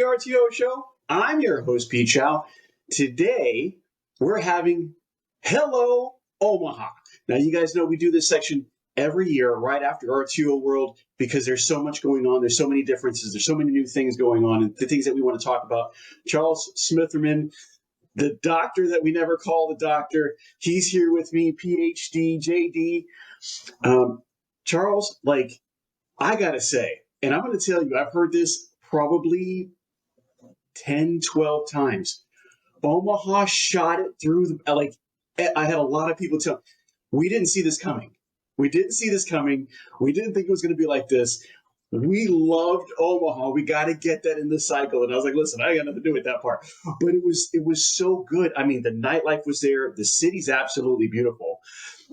the RTO Show. I'm your host, Pete Shau. Today, we're having Hello, Omaha. Now, you guys know we do this section every year right after RTO World because there's so much going on. There's so many differences. There's so many new things going on and the things that we want to talk about. Charles Smitherman, the doctor that we never call the doctor, he's here with me, PhD, JD. Charles, I got to say, and I'm going to tell you, I've heard this probably 10, 12 times. Omaha shot it through the, I had a lot of people tell, we didn't see this coming. We didn't see this coming. We didn't think it was going to be like this. We loved Omaha. We got to get that in the cycle. And I was like, listen, I got nothing to do with that part. But it was so good. I mean, the nightlife was there. The city's absolutely beautiful.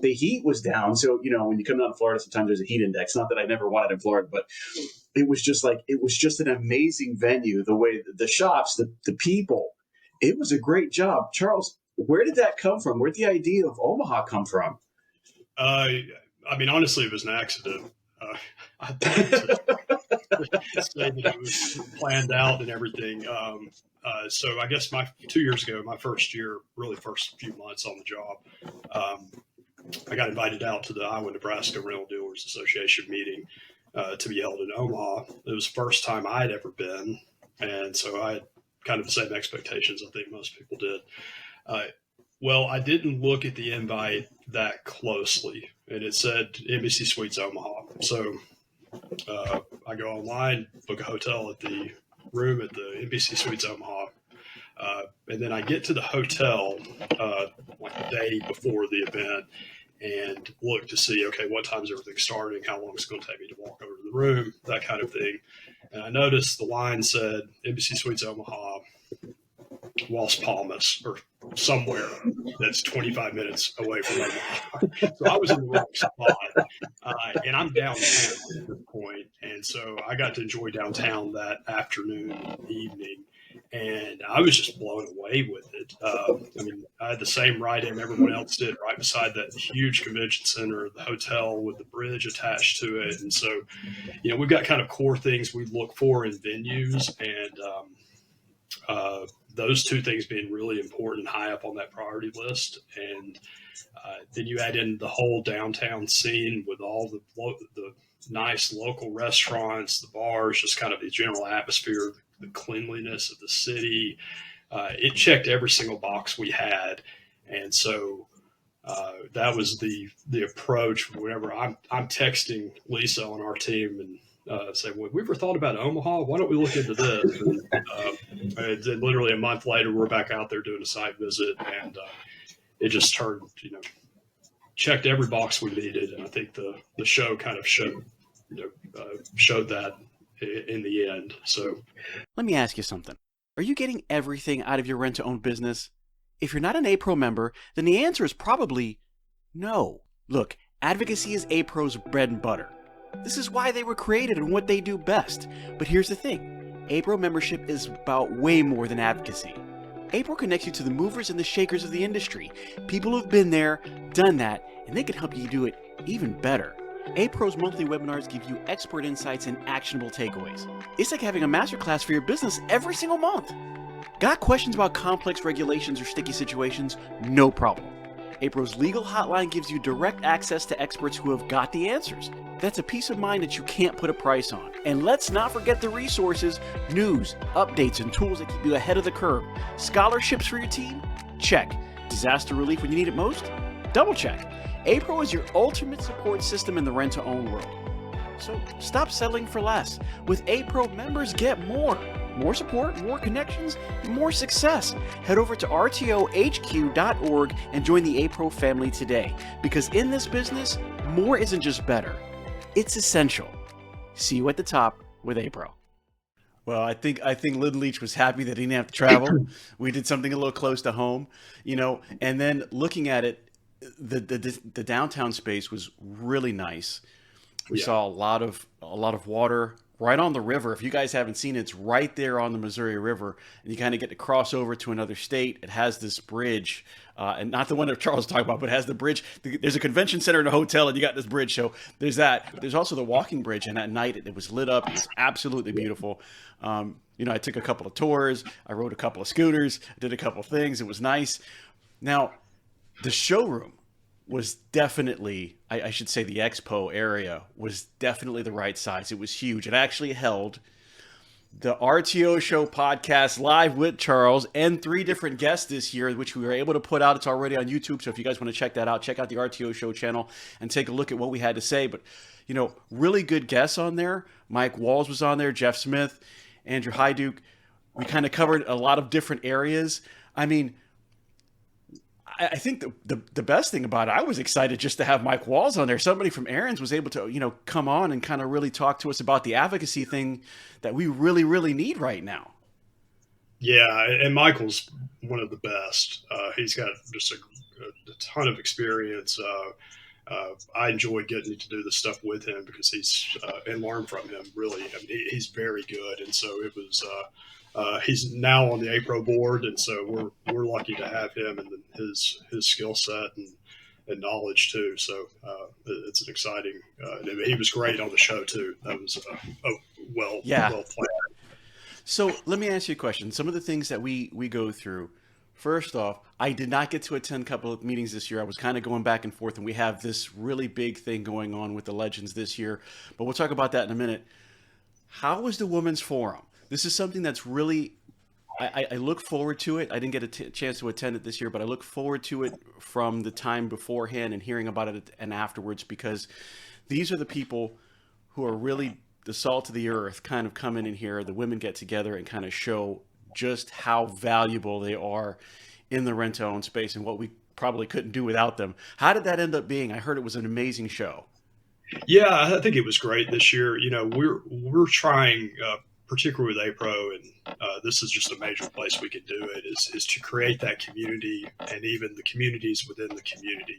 The heat was down. So, when you come down to Florida, sometimes there's a heat index. Not that I never wanted in Florida, but it was just an amazing venue. The way the shops, the people, it was a great job. Charles, where did that come from? Where did the idea of Omaha come from? Honestly, it was an accident. I think to say that it was planned out and everything. So I guess 2 years ago, my first year, really first few months on the job, I got invited out to the Iowa-Nebraska Rental Dealers Association meeting to be held in Omaha. It was the first time I'd ever been, and so I had kind of the same expectations I think most people did. Well, I didn't look at the invite that closely, and it said Embassy Suites Omaha. So I go online, book a hotel at the room at the Embassy Suites Omaha, and then I get to the hotel like the day before the event and look to see, okay, what time is everything starting, how long it's going to take me to walk over to the room, that kind of thing. And I noticed the line said Embassy Suites Omaha, Las Palmas, or somewhere that's 25 minutes away from Omaha. So I was in the wrong spot, and I'm downtown at this point. And so I got to enjoy downtown that afternoon, evening, and I was just blown away with it. I had the same ride-in everyone else did, right beside that huge convention center, the hotel with the bridge attached to it. And so, we've got kind of core things we look for in venues, and those two things being really important, high up on that priority list. And then you add in the whole downtown scene with all the nice local restaurants, the bars, just kind of the general atmosphere, the cleanliness of the city. It checked every single box we had. And so that was the approach. Whenever I'm texting Lisa on our team and say, well, have we ever thought about Omaha? Why don't we look into this? And then literally a month later, we're back out there doing a site visit, and it just turned, checked every box we needed. And I think the show kind of showed that in the end. So let me ask you something. Are you getting everything out of your rent-to-own business? If you're not an APRO member, then the answer is probably no. Look, advocacy is APRO's bread and butter. This is why they were created and what they do best. But here's the thing. APRO membership is about way more than advocacy. APRO connects you to the movers and the shakers of the industry, people who've been there, done that, and they can help you do it even better. APRO's monthly webinars give you expert insights and actionable takeaways. It's like having a masterclass for your business every single month. Got questions about complex regulations or sticky situations? No problem. APRO's legal hotline gives you direct access to experts who have got the answers. That's a peace of mind that you can't put a price on. And let's not forget the resources, news, updates, and tools that keep you ahead of the curve. Scholarships for your team? Check. Disaster relief when you need it most? Double check. APRO is your ultimate support system in the rent-to-own world. So stop settling for less. With APRO, members get more. More support, more connections, more success. Head over to rtohq.org and join the APRO family today. Because in this business, more isn't just better. It's essential. See you at the top with APRO. Well, I think Lynn Leach was happy that he didn't have to travel. We did something a little close to home, and then looking at it, the downtown space was really nice. We saw a lot of water right on the river. If you guys haven't seen it, it's right there on the Missouri River, and you kind of get to cross over to another state. It has this bridge, and not the one that Charles was talking about, but it has the bridge. There's a convention center and a hotel, and you got this bridge. So there's that. There's also the walking bridge, and at night it was lit up. It was absolutely beautiful. I took a couple of tours. I rode a couple of scooters. I did a couple of things. It was nice. Now, the showroom was definitely, I should say the expo area was definitely the right size. It was huge. It actually held the RTO Show podcast live with Charles and 3 different guests this year, which we were able to put out. It's already on YouTube. So if you guys want to check that out, check out the RTO Show channel and take a look at what we had to say. But, really good guests on there. Mike Walls was on there, Jeff Smith, Andrew Hyduke. We kind of covered a lot of different areas. I mean, I think the best thing about it, I was excited just to have Mike Walls on there. Somebody from Aaron's was able to, come on and kind of really talk to us about the advocacy thing that we really, really need right now. Yeah, and Michael's one of the best. He's got just a ton of experience. I enjoy getting to do this stuff with him because and learn from him, really. I mean, he's very good. And so it was... he's now on the APRO board, and so we're lucky to have him and his skill set and knowledge too. So it's an exciting. He was great on the show too. That was well planned. So let me ask you a question. Some of the things that we go through. First off, I did not get to attend a couple of meetings this year. I was kind of going back and forth, and we have this really big thing going on with the Legends this year. But we'll talk about that in a minute. How was the Women's Forum? This is something that's really, I look forward to it. I didn't get a chance to attend it this year, but I look forward to it from the time beforehand and hearing about it and afterwards, because these are the people who are really the salt of the earth, kind of come in here. The women get together and kind of show just how valuable they are in the rent-to-own space and what we probably couldn't do without them. How did that end up being? I heard it was an amazing show. Yeah, I think it was great this year. We're trying, particularly with APRO, and this is just a major place we could do it, is to create that community and even the communities within the community.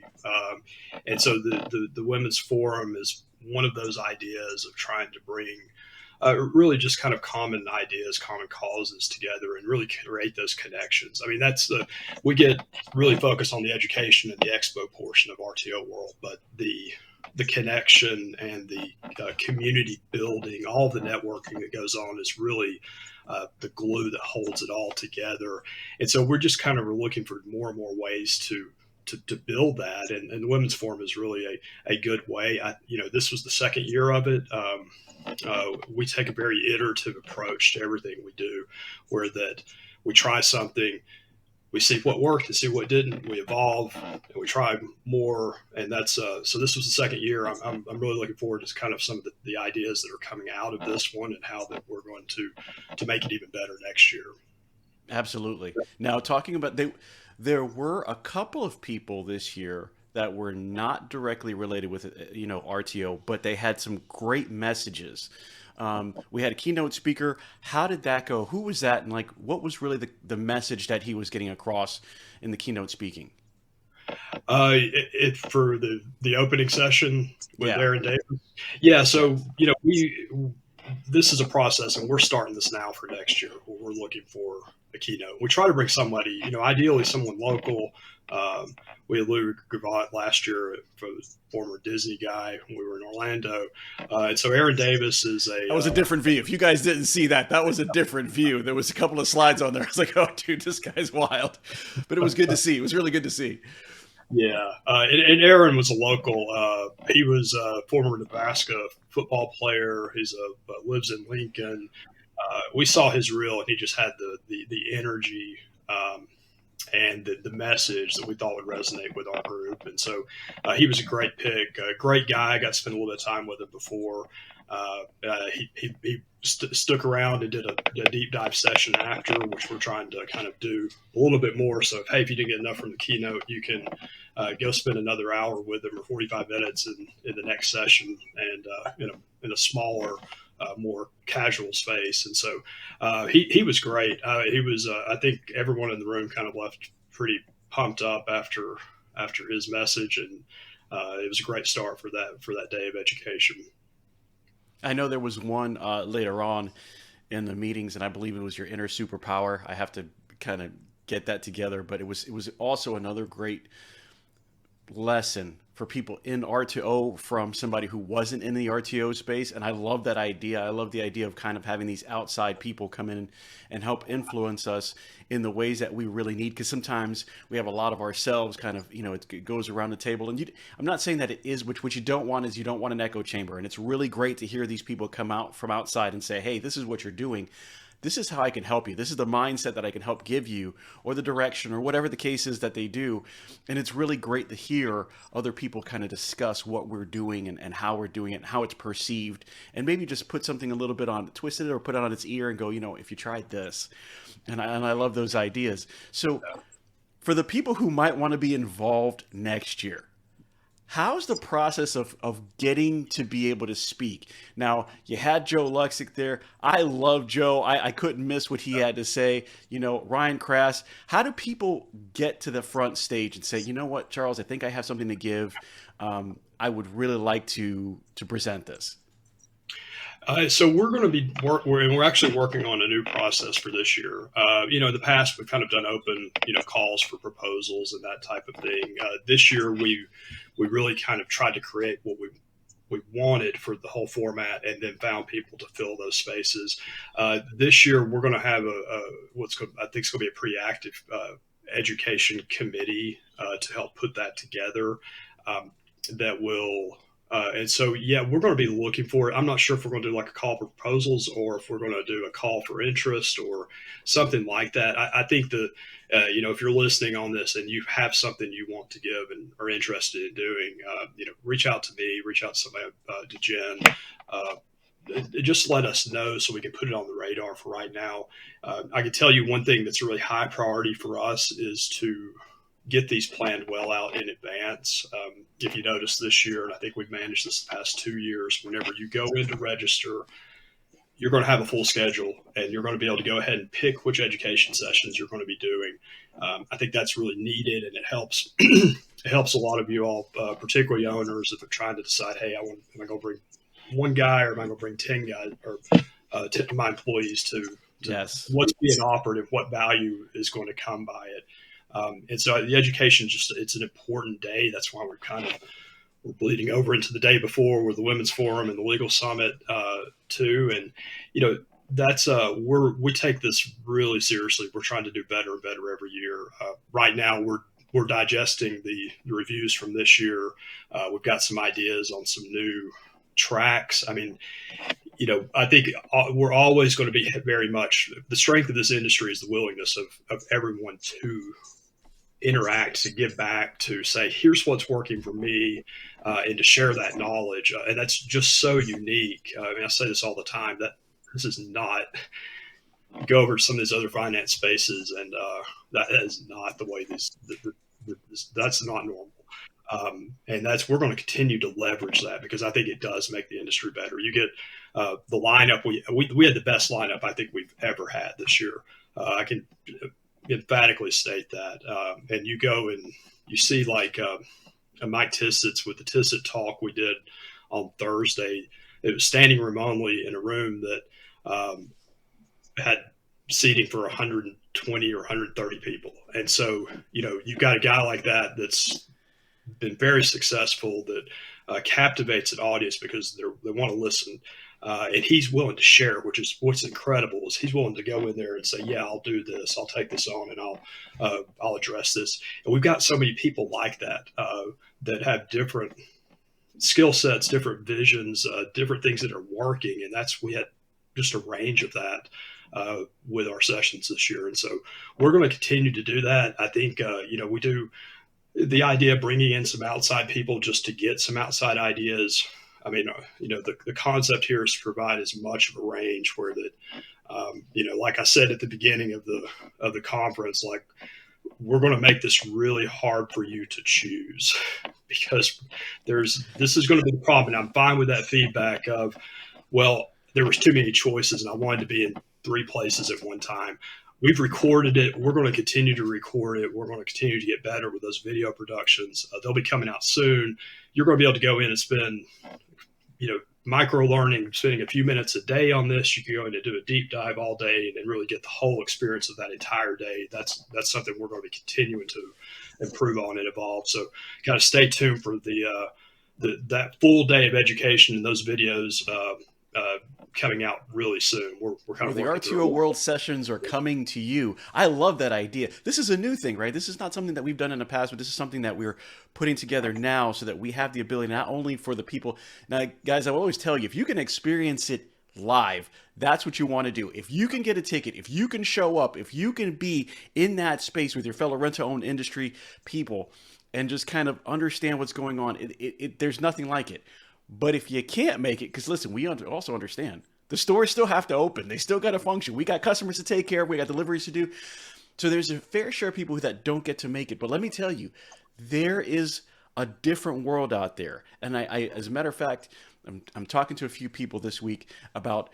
And so the Women's Forum is one of those ideas of trying to bring really just kind of common ideas, common causes together and really create those connections. I mean, we get really focused on the education and the expo portion of RTO World, but the connection and the community building, all the networking that goes on is really the glue that holds it all together. And so we're just kind of looking for more and more ways to build that. And the Women's Forum is really a good way. This was the second year of it. We take a very iterative approach to everything we do, where that we try something, we see what worked and see what didn't. We evolve and we try more, and that's so. This was the second year. I'm really looking forward to kind of some of the ideas that are coming out of this one and how that we're going to make it even better next year. Absolutely. Now, talking about there were a couple of people this year that were not directly related with RTO, but they had some great messages. We had a keynote speaker. How did that go? Who was that? And what was really the message that he was getting across in the keynote speaking? For the opening session with Aaron Davis. Yeah. So, this is a process, and we're starting this now for next year. We're looking for a keynote. We try to bring somebody, ideally someone local. We had Lou Gravatt last year, former Disney guy, when we were in Orlando. And so Aaron Davis is that was a different view. If you guys didn't see that was a different view. There was a couple of slides on there. I was like, oh, dude, this guy's wild. But it was good to see. It was really good to see. Yeah. And Aaron was a local. He was a former Nebraska football player. He's lives in Lincoln. We saw his reel, and he just had the energy and the message that we thought would resonate with our group. And so he was a great pick, a great guy. I got to spend a little bit of time with him before. He stuck around and did a deep dive session after, which we're trying to kind of do a little bit more. So, hey, if you didn't get enough from the keynote, you can go spend another hour with him or 45 minutes in the next session, and in a smaller, more casual space. And so he was great. He was, I think everyone in the room kind of left pretty pumped up after his message, and it was a great start for that day of education. I know there was one later on in the meetings, and I believe it was your inner superpower. I have to kind of get that together, but it was also another great lesson for people in RTO from somebody who wasn't in the RTO space. And I love that idea. I love the idea of kind of having these outside people come in and help influence us in the ways that we really need. Because sometimes we have a lot of ourselves kind of, it goes around the table. And I'm not saying that it is, what you don't want is you don't want an echo chamber. And it's really great to hear these people come out from outside and say, hey, this is what you're doing. This is how I can help you. This is the mindset that I can help give you, or the direction, or whatever the case is that they do. And it's really great to hear other people kind of discuss what we're doing and how we're doing it and how it's perceived, and maybe just put something a little bit on, twist it or put it on its ear and go, if you tried this. And I love those ideas. So for the people who might want to be involved next year, how's the process of getting to be able to speak? Now, you had Joe Luxick there. I love Joe. I couldn't miss what he had to say. Ryan Crass. How do people get to the front stage and say, you know what, Charles, I think I have something to give. I would really like to present this. So we're going to be we're actually working on a new process for this year. In the past, we've kind of done open, calls for proposals and that type of thing. This year, we really kind of tried to create what we wanted for the whole format, and then found people to fill those spaces. This year, we're going to have I think it's going to be a pretty active education committee to help put that together. That will. And so, we're going to be looking for it. I'm not sure if we're going to do like a call for proposals, or if we're going to do a call for interest or something like that. I think that, if you're listening on this and you have something you want to give and are interested in doing, reach out to me, reach out to somebody, to Jen. Just let us know so we can put it on the radar for right now. I can tell you one thing that's a really high priority for us is to get these planned well out in advance. If you notice this year, and I think we've managed this the past 2 years, whenever you go in to register, you're going to have a full schedule, and you're going to be able to go ahead and pick which education sessions you're going to be doing. I think that's really needed, and it helps. It helps a lot of you all, particularly owners, if they're trying to decide, hey, am I going to bring one guy, or am I going to bring 10 guys, or 10 of my employees to yes, what's being offered and what value is going to come by it. And so the education, it's an important day. That's why we're bleeding over into the day before with the Women's Forum and the Legal Summit too. And, that's we take this really seriously. We're trying to do better and better every year. Right now we're digesting the reviews from this year. We've got some ideas on some new tracks. I mean, I think we're always going to be very much, the strength of this industry is the willingness of everyone to interact, to give back, to say, here's what's working for me, and to share that knowledge. And that's just so unique. I say this all the time, that this is not, go over to some of these other finance spaces, and that is not the way that's not normal. And we're going to continue to leverage that, because I think it does make the industry better. You get the lineup. We had the best lineup I think we've ever had this year. I can emphatically state that. And you go and you see like Mike Tissett's with the Tissett Talk we did on Thursday. It was standing room only in a room that had seating for 120 or 130 people. And so, you've got a guy like that that's been very successful, that captivates an audience because they want to listen. And he's willing to share, which is what's incredible, is he's willing to go in there and say, yeah, I'll do this. I'll take this on, and I'll address this. And we've got so many people like that, that have different skill sets, different visions, different things that are working. And we had just a range of that with our sessions this year. And so we're going to continue to do that. I think, we do the idea of bringing in some outside people just to get some outside ideas. I mean, the concept here is to provide as much of a range where that, like I said at the beginning of the conference, like, we're going to make this really hard for you to choose, because this is going to be the problem. And I'm fine with that feedback of, well, there was too many choices and I wanted to be in 3 places at one time. We've recorded it. We're going to continue to record it. We're going to continue to get better with those video productions. They'll be coming out soon. You're going to be able to go in and spend, micro learning, spending a few minutes a day on this. You can go in and do a deep dive all day and really get the whole experience of that entire day. That's something we're going to be continuing to improve on and evolve. So got to stay tuned for that full day of education and those videos coming out really soon. We're kind of the RTO World sessions are coming to you. I love that idea. This is a new thing, right? This is not something that we've done in the past, but this is something that we're putting together now so that we have the ability not only for the people. Now, guys, I will always tell you, if you can experience it live, that's what you want to do. If you can get a ticket, if you can show up, if you can be in that space with your fellow rent-to-own industry people and just kind of understand what's going on, there's nothing like it. But if you can't make it, because listen, we also understand the stores still have to open. They still got to function. We got customers to take care of. We got deliveries to do. So there's a fair share of people that don't get to make it. But let me tell you, there is a different world out there. And I as a matter of fact, I'm talking to a few people this week about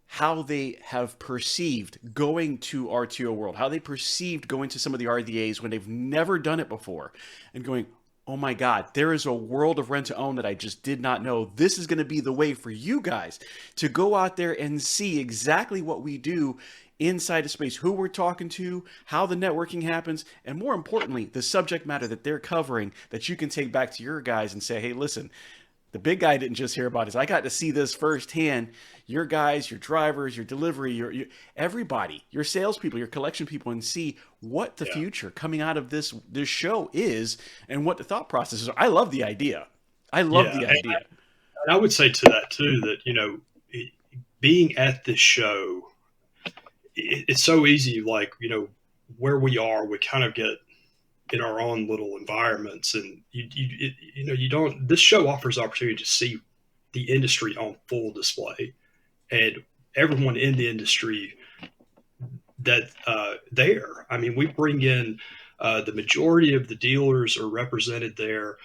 how they have perceived going to RTO World, how they perceived going to some of the RDAs when they've never done it before and going, oh my God, there is a world of rent to own that I just did not know. This is going to be the way for you guys to go out there and see exactly what we do inside a space, who we're talking to, how the networking happens, and more importantly, the subject matter that they're covering that you can take back to your guys and say, hey, listen, the big guy didn't just hear about this. I got to see this firsthand. Your guys, your drivers, your delivery, your everybody, your salespeople, your collection people, and see what the future coming out of this show is and what the thought process is. I love the idea. I love the idea. I would say to that too, that, being at this show, it's so easy, like, where we are, we kind of get in our own little environments, and you don't. This show offers opportunity to see the industry on full display, and everyone in the industry that there. I mean, we bring in the majority of the dealers are represented there.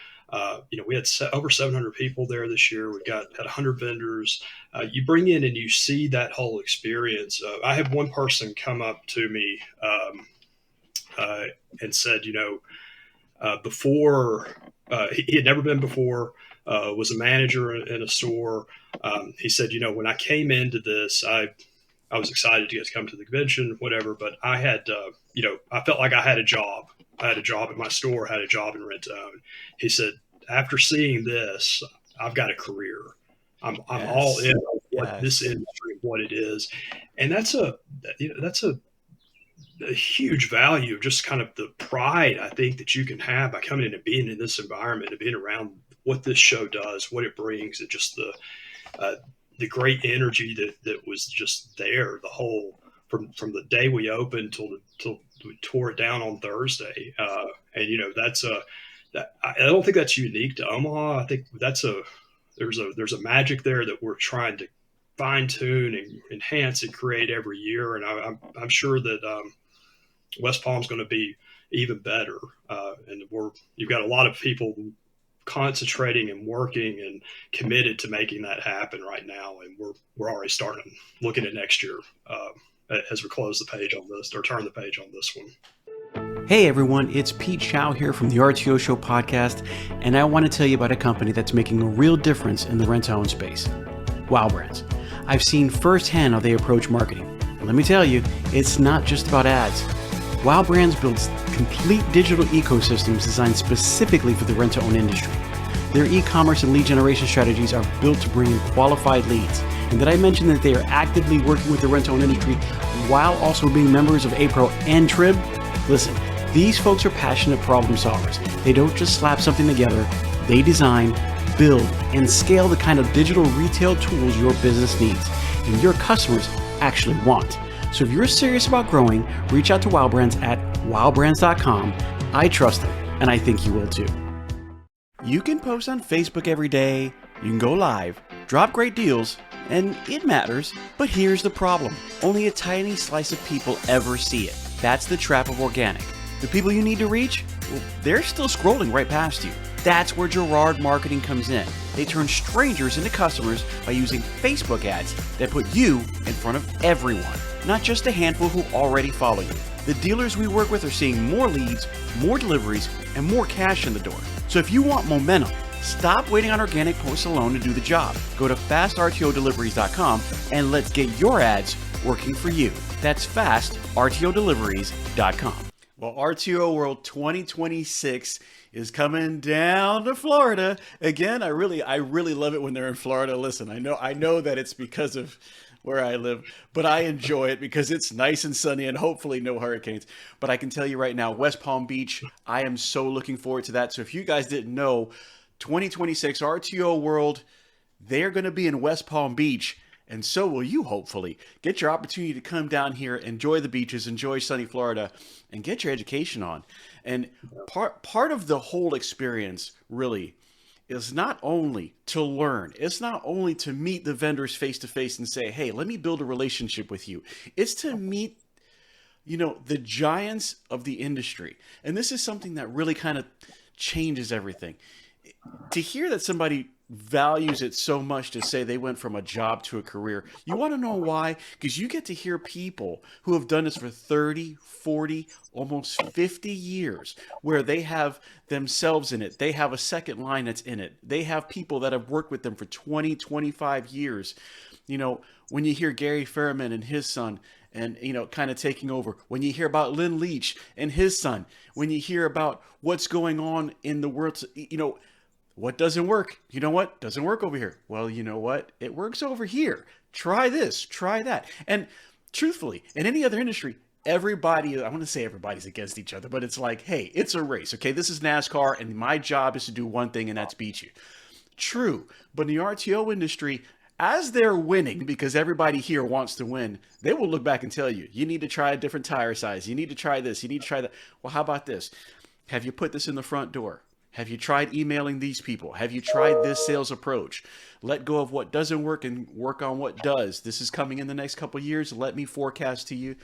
We had over 700 people there this year. We had 100 vendors. You bring in and you see that whole experience. I had one person come up to me and said, before he had never been before, was a manager in a store. He said, when I came into this, I was excited to get to come to the convention, whatever, but I had, I felt like I had a job. I had a job at my store, had a job in rent to own. He said, after seeing this, I've got a career. I'm all in on what this industry, what it is. And that's a huge value, just kind of the pride, I think, that you can have by coming in and being in this environment and being around what this show does, what it brings, and just the great energy that was just there the whole from the day we opened till we tore it down on Thursday. I don't think that's unique to Omaha. I think there's a magic there that we're trying to fine tune and enhance and create every year. And I'm sure that West Palm's going to be even better. And you've got a lot of people concentrating and working and committed to making that happen right now. And we're already starting looking at next year as we close the page on this, or turn the page on this one. Hey everyone, it's Pete Shau here from the RTO Show podcast, and I want to tell you about a company that's making a real difference in the rent-to-own space, Wow Brands. I've seen firsthand how they approach marketing. And let me tell you, it's not just about ads. Wow Brands builds complete digital ecosystems designed specifically for the rent-to-own industry. Their e-commerce and lead generation strategies are built to bring in qualified leads. And did I mention that they are actively working with the rent-to-own industry while also being members of APRO and TRIB? Listen, these folks are passionate problem solvers. They don't just slap something together. They design, build, and scale the kind of digital retail tools your business needs and your customers actually want. So if you're serious about growing, reach out to Wow Brands at wowbrands.com. I trust them, and I think you will too. You can post on Facebook every day, you can go live, drop great deals, and it matters. But here's the problem. Only a tiny slice of people ever see it. That's the trap of organic. The people you need to reach, well, they're still scrolling right past you. That's where Gerard Marketing comes in. They turn strangers into customers by using Facebook ads that put you in front of everyone, not just a handful who already follow you. The dealers we work with are seeing more leads, more deliveries, and more cash in the door. So if you want momentum, Stop waiting on organic posts alone to do the job. Go to fastrtodeliveries.com and let's get your ads working for you. That's fastrtodeliveries.com. Well, RTO World 2026 is coming down to Florida again. I really love it when they're in Florida. Listen, I know that it's because of where I live, but I enjoy it because it's nice and sunny and hopefully no hurricanes. But I can tell you right now, West Palm Beach, I am so looking forward to that. So if you guys didn't know, 2026 RTO World, they're going to be in West Palm Beach, and so will you, hopefully. Get your opportunity to come down here, enjoy the beaches, enjoy sunny Florida, and get your education on. And part of the whole experience, really, is not only to learn, it's not only to meet the vendors face to face and say, hey, let me build a relationship with you. It's to meet, the giants of the industry. And this is something that really kind of changes everything. To hear that somebody values it so much to say they went from a job to a career, you want to know why? Because you get to hear people who have done this for 30, 40, almost 50 years, where they have themselves in it. They have a second line that's in it. They have people that have worked with them for 20, 25 years. When you hear Gary Fairman and his son, and, kind of taking over. When you hear about Lynn Leach and his son, when you hear about what's going on in the world, what doesn't work? You know what? Doesn't work over here. Well, you know what? It works over here. Try this, try that. And truthfully, in any other industry, I want to say everybody's against each other, but it's like, hey, it's a race. Okay, this is NASCAR, and my job is to do one thing, and that's beat you. True. But in the RTO industry, as they're winning, because everybody here wants to win, they will look back and tell you, you need to try a different tire size. You need to try this. You need to try that. Well, how about this? Have you put this in the front door? Have you tried emailing these people? Have you tried this sales approach? Let go of what doesn't work and work on what does. This is coming in the next couple of years. Let me forecast to you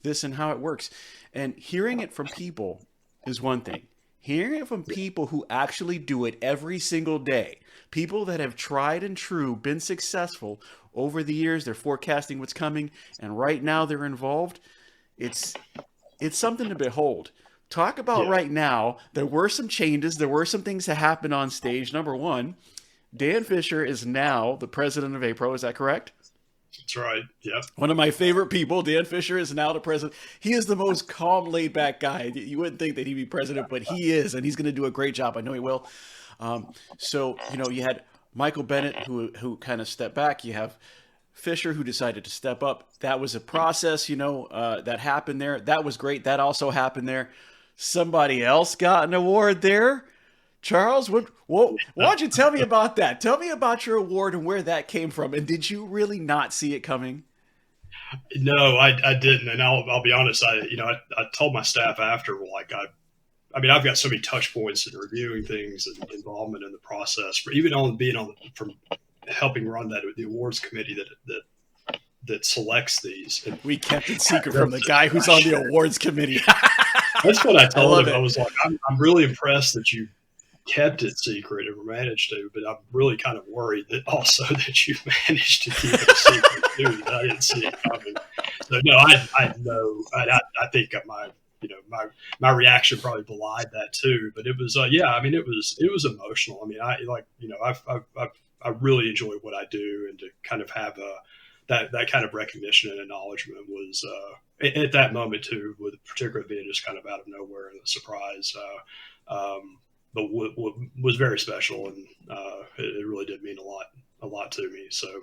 this and how it works. And hearing it from people is one thing. Hearing it from people who actually do it every single day, people that have tried and true, been successful over the years, they're forecasting what's coming, and right now they're involved, it's something to behold. Talk about right now, there were some changes. There were some things that happened on stage. Number one, Dan Fisher is now the president of APRO. Is that correct? That's right. Yeah. One of my favorite people, Dan Fisher, is now the president. He is the most calm, laid-back guy. You wouldn't think that he'd be president, but he is, and he's going to do a great job. I know he will. So, you had Michael Bennett, who kind of stepped back. You have Fisher, who decided to step up. That was a process, that happened there. That was great. That also happened there. Somebody else got an award there. Charles, why don't you tell me about that? Tell me about your award and where that came from. And did you really not see it coming? No, I didn't. And I'll be honest. I told my staff after, I've got so many touch points in reviewing things and involvement in the process, for even from helping run the awards committee that selects these. And we kept it secret from the guy who's on the awards committee. That's what I told him. I was like, I'm really impressed that you kept it secret and managed to, but I'm really kind of worried that you managed to keep it a secret too. That I didn't see it coming. So no, I know. I think my reaction probably belied that too. But it was it was emotional. I really enjoy what I do, and to kind of have that kind of recognition and acknowledgement was at that moment too, with particularly being just kind of out of nowhere and a surprise. But was very special, and it really did mean a lot to me. So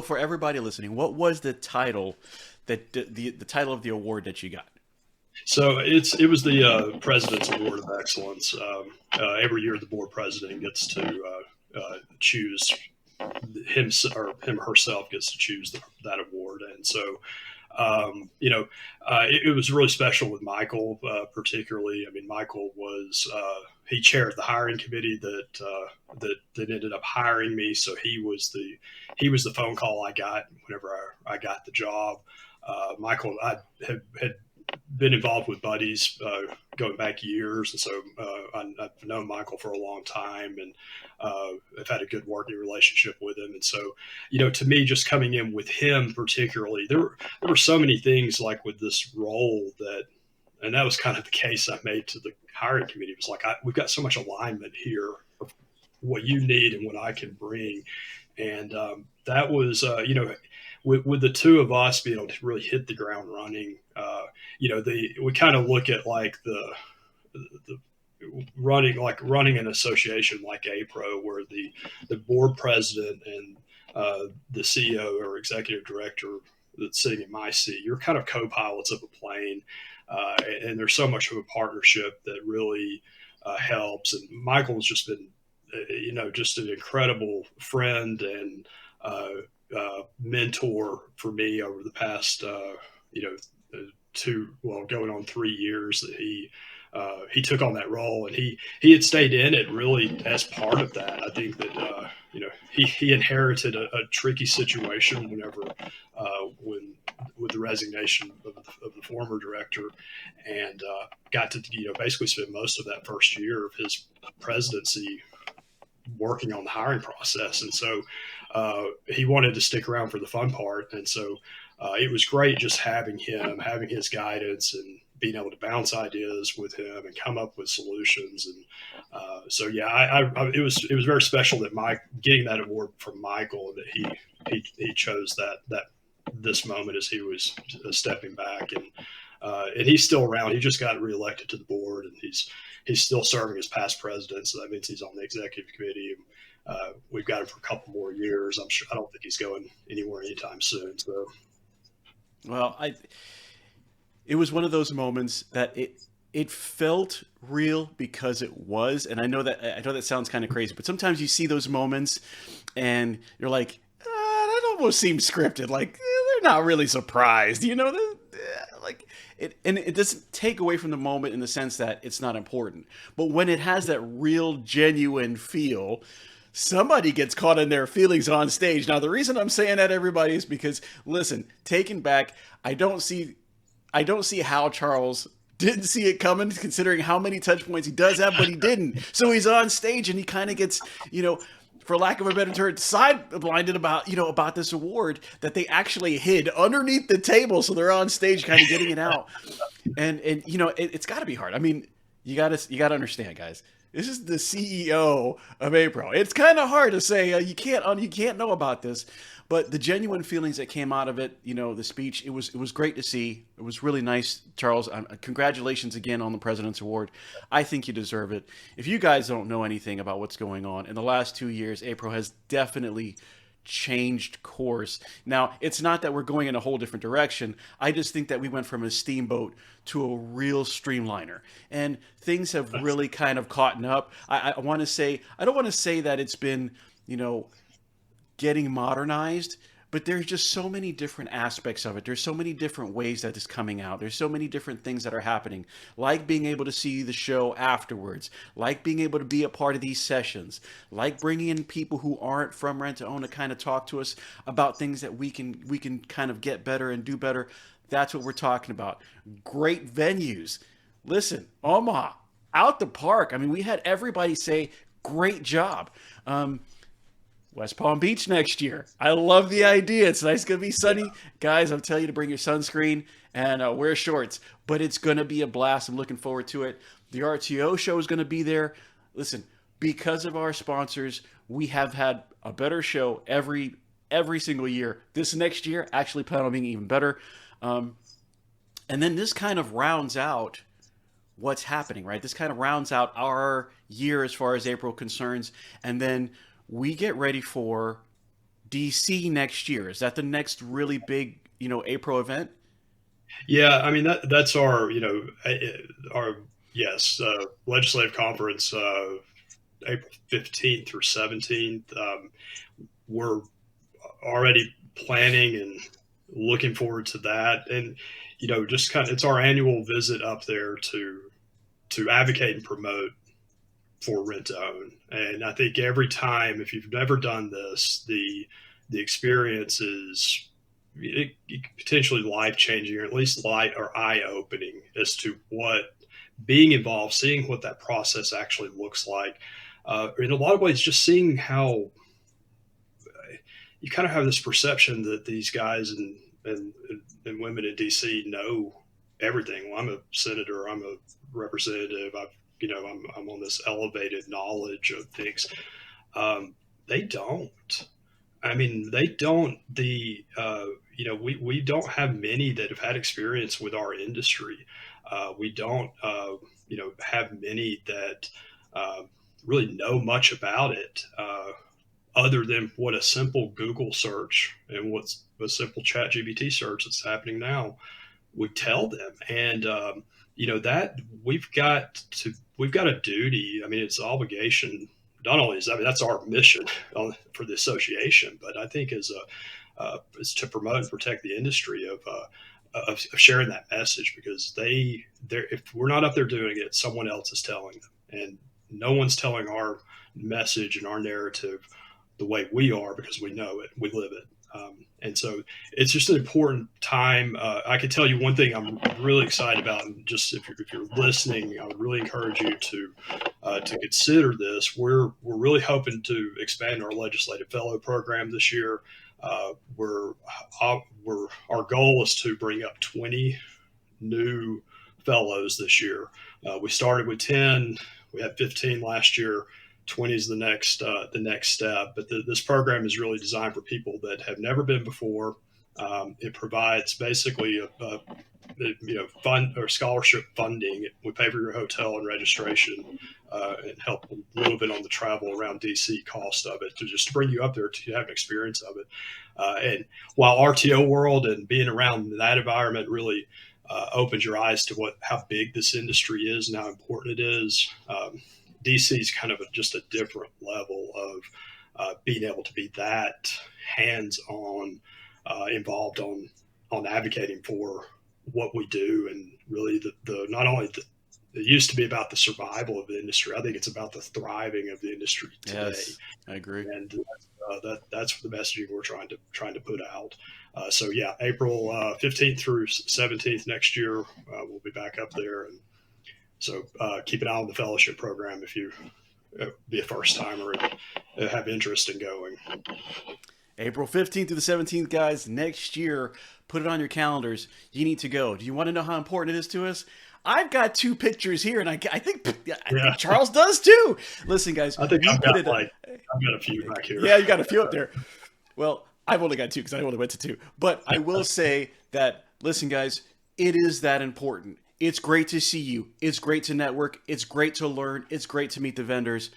for everybody listening, what was the title that the title of the award that you got? So it was the President's Award of Excellence. Every year, the board president gets to choose him or herself gets to choose that award, and so. It was really special with Michael, particularly. I mean, Michael was he chaired the hiring committee that ended up hiring me. So he was the phone call I got whenever I got the job. Michael, I had been involved with buddies going back years, and so I've known Michael for a long time, and I've had a good working relationship with him. And so, to me, just coming in with him particularly, there were so many things like with this role and that was kind of the case I made to the hiring committee. It was like, we've got so much alignment here of what you need and what I can bring. And that was, with the two of us being able to really hit the ground running, we kind of look at like the running an association like APRO, where the board president and the CEO or executive director that's sitting in my seat, you're kind of co-pilots of a plane, and there's so much of a partnership that really helps. And Michael's just been, just an incredible friend and mentor for me over the past, going on 3 years that he took on that role, and he had stayed in it really as part of that. I think that he inherited a tricky situation when with the resignation of the former director, and got to basically spend most of that first year of his presidency working on the hiring process. And so he wanted to stick around for the fun part. And so it was great just having his guidance and being able to bounce ideas with him and come up with solutions. And it was very special that getting that award from Michael, that he chose that this moment as he was stepping back, and he's still around. He just got reelected to the board, and he's still serving as past president. So that means he's on the executive committee. We've got him for a couple more years. I don't think he's going anywhere anytime soon. So, well, it was one of those moments that it felt real because it was. And I know that sounds kind of crazy, but sometimes you see those moments and you're like, that almost seems scripted. Like they're not really surprised, like it. And it doesn't take away from the moment in the sense that it's not important. But when it has that real, genuine feel, somebody gets caught in their feelings on stage. Now, the reason I'm saying that, everybody, is because, listen, Taken Back, I don't see how Charles didn't see it coming, considering how many touch points he does have, but he didn't. So he's on stage and he kind of gets, for lack of a better term, side-blinded about this award that they actually hid underneath the table. So they're on stage kind of getting it out. And it's got to be hard. I mean, you got to understand, guys. This is the CEO of APRO. It's kind of hard to say you can't know about this, but the genuine feelings that came out of it, the speech, it was great to see. It was really nice, Charles. Congratulations again on the President's Award. I think you deserve it. If you guys don't know anything about what's going on in the last 2 years, APRO has definitely changed course. Now, it's not that we're going in a whole different direction. I just think that we went from a steamboat to a real streamliner, and things have really kind of caught up. I want to say, I don't want to say that it's been, getting modernized, but there's just so many different aspects of it. There's so many different ways that it's coming out. There's so many different things that are happening, like being able to see the show afterwards, like being able to be a part of these sessions, like bringing in people who aren't from Rent to Own to kind of talk to us about things that we can kind of get better and do better. That's what we're talking about. Great venues. Listen, Omaha, out the park. I mean, we had everybody say, great job. West Palm Beach next year. I love the idea. It's nice. It's going to be sunny. Yeah. Guys, I'm telling you to bring your sunscreen and wear shorts. But it's going to be a blast. I'm looking forward to it. The RTO show is going to be there. Listen, because of our sponsors, we have had a better show every single year. This next year, actually plan on being even better. And then this kind of rounds out what's happening, right? This kind of rounds out our year as far as APRO concerns. And then we get ready for DC next year. Is that the next really big, APRO event? Yeah, I mean that's our, legislative conference, April 15th through 17th. We're already planning and looking forward to that, and just kind of it's our annual visit up there to advocate and promote for Rent to Own. And I think every time, if you've never done this, the experience is potentially life-changing, or at least eye-opening as to what being involved, seeing what that process actually looks like. In a lot of ways, just seeing how you kind of have this perception that these guys and women in DC know everything. Well, I'm a senator, I'm a representative, I'm on this elevated knowledge of things. They don't. I mean, they don't. We don't have many that have had experience with our industry. We don't, have many that uh, really know much about it, other than what a simple Google search and what's a simple Chat GBT search that's happening now would tell them. And that we've got a duty. I mean, it's an obligation. Not only that's our mission for the association, but I think is to promote and protect the industry of sharing that message, because if we're not up there doing it, someone else is telling them, and no one's telling our message and our narrative the way we are, because we know it, we live it. And so it's just an important time. I can tell you one thing I'm really excited about, and just if you're listening, I would really encourage you to consider this. We're really hoping to expand our legislative fellow program this year. Our goal is to bring up 20 new fellows this year. We started with 10. We had 15 last year. 20 is the next step. But this program is really designed for people that have never been before. It provides basically fund or scholarship funding. We pay for your hotel and registration, and help a little bit on the travel around DC cost of it, to bring you up there to have an experience of it. And while RTO World and being around that environment really opens your eyes to how big this industry is and how important it is, DC is kind of just a different level of being able to be that hands-on, involved on advocating for what we do. And really not only it used to be about the survival of the industry. I think it's about the thriving of the industry today. Yes, I agree. And that's the messaging we're trying to put out. So yeah, April 15th through 17th next year, we'll be back up there. And so keep an eye on the fellowship program if you be a first timer and have interest in going. April 15th through the 17th, guys, next year. Put it on your calendars. You need to go. Do you want to know how important it is to us? I've got 2 pictures here, and I think Charles does too. Listen, guys. I think I've got a few back here. Yeah, you got a few up there. Well, I've only got 2 because I only went to 2. But I will say that, listen, guys, it is that important. It's great to see you. It's great to network. It's great to learn. It's great to meet the vendors.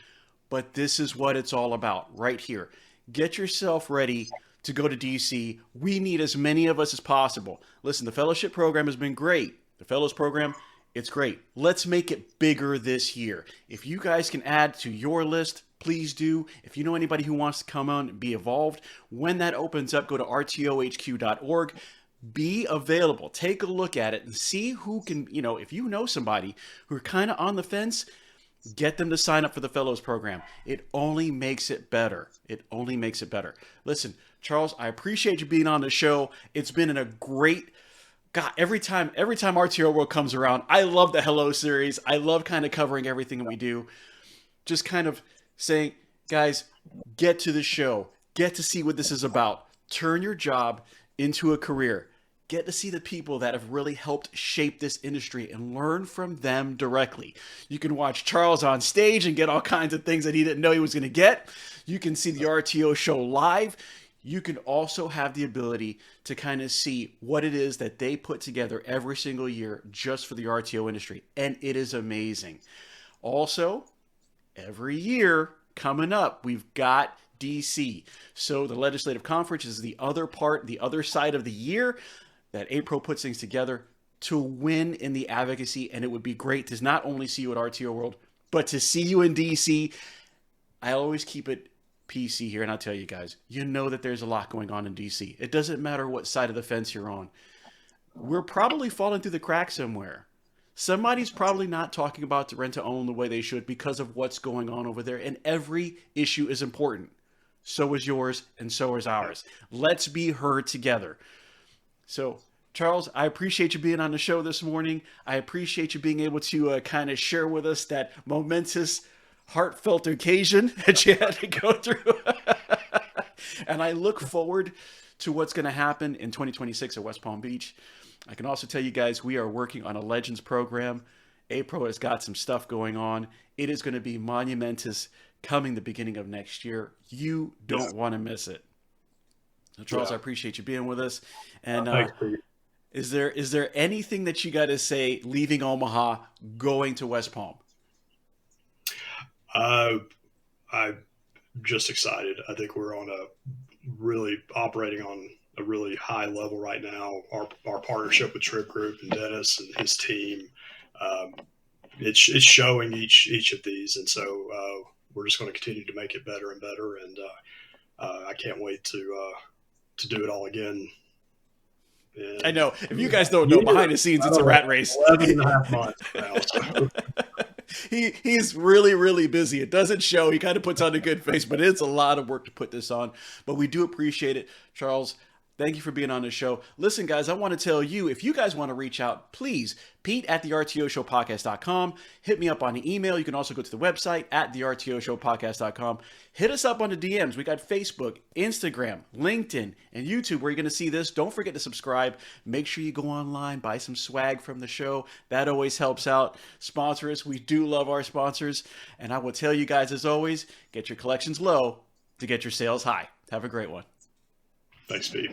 But this is what it's all about right here. Get yourself ready to go to DC. We need as many of us as possible. Listen, the fellowship program has been great. The fellows program, it's great. Let's make it bigger this year. If you guys can add to your list, please do. If you know anybody who wants to come on and be involved, when that opens up, go to rtohq.org. Be available. Take a look at it and see who can, if you know somebody who are kind of on the fence, get them to sign up for the Fellows Program. It only makes it better. It only makes it better. Listen, Charles, I appreciate you being on the show. It's been a great, God, every time RTO World comes around, I love the Hello series. I love kind of covering everything that we do. Just kind of saying, guys, get to the show. Get to see what this is about. Turn your job into a career. Get to see the people that have really helped shape this industry and learn from them directly. You can watch Charles on stage and get all kinds of things that he didn't know he was going to get. You can see the RTO show live. You can also have the ability to kind of see what it is that they put together every single year just for the RTO industry. And it is amazing. Also, every year coming up, we've got DC. So the legislative conference is the other part, the other side of the year that APRO puts things together to win in the advocacy. And it would be great to not only see you at RTO World, but to see you in DC. I always keep it PC here, and I'll tell you guys, you know that there's a lot going on in DC. It doesn't matter what side of the fence you're on. We're probably falling through the cracks somewhere. Somebody's probably not talking about the rent to own the way they should because of what's going on over there. And every issue is important. So is yours, and so is ours. Let's be heard together. So, Charles, I appreciate you being on the show this morning. I appreciate you being able to kind of share with us that momentous, heartfelt occasion that you had to go through. And I look forward to what's going to happen in 2026 at West Palm Beach. I can also tell you guys, we are working on a Legends program. APRO has got some stuff going on. It is going to be monumentous coming the beginning of next year. You don't want to miss it. So Charles, I appreciate you being with us. And Thanks, Pete. is there anything that you got to say leaving Omaha, going to West Palm? I'm just excited. I think we're operating on a really high level right now. Our partnership with Trip Group and Dennis and his team, it's showing each of these, and so we're just going to continue to make it better and better. And I can't wait to do it all again. And I know. If you guys don't know, behind the scenes, it's a rat race. 11 and a half months now. So. He's really, really busy. It doesn't show. He kind of puts on a good face, but it's a lot of work to put this on. But we do appreciate it. Charles, thank you for being on the show. Listen, guys, I want to tell you, if you guys want to reach out, please, Pete at the RTO Show podcast.com. Hit me up on the email. You can also go to the website at the RTO Show podcast.com. Hit us up on the DMs. We got Facebook, Instagram, LinkedIn, and YouTube where you're going to see this. Don't forget to subscribe. Make sure you go online, buy some swag from the show. That always helps out. Sponsor us. We do love our sponsors. And I will tell you guys, as always, get your collections low to get your sales high. Have a great one. Thanks, Pete.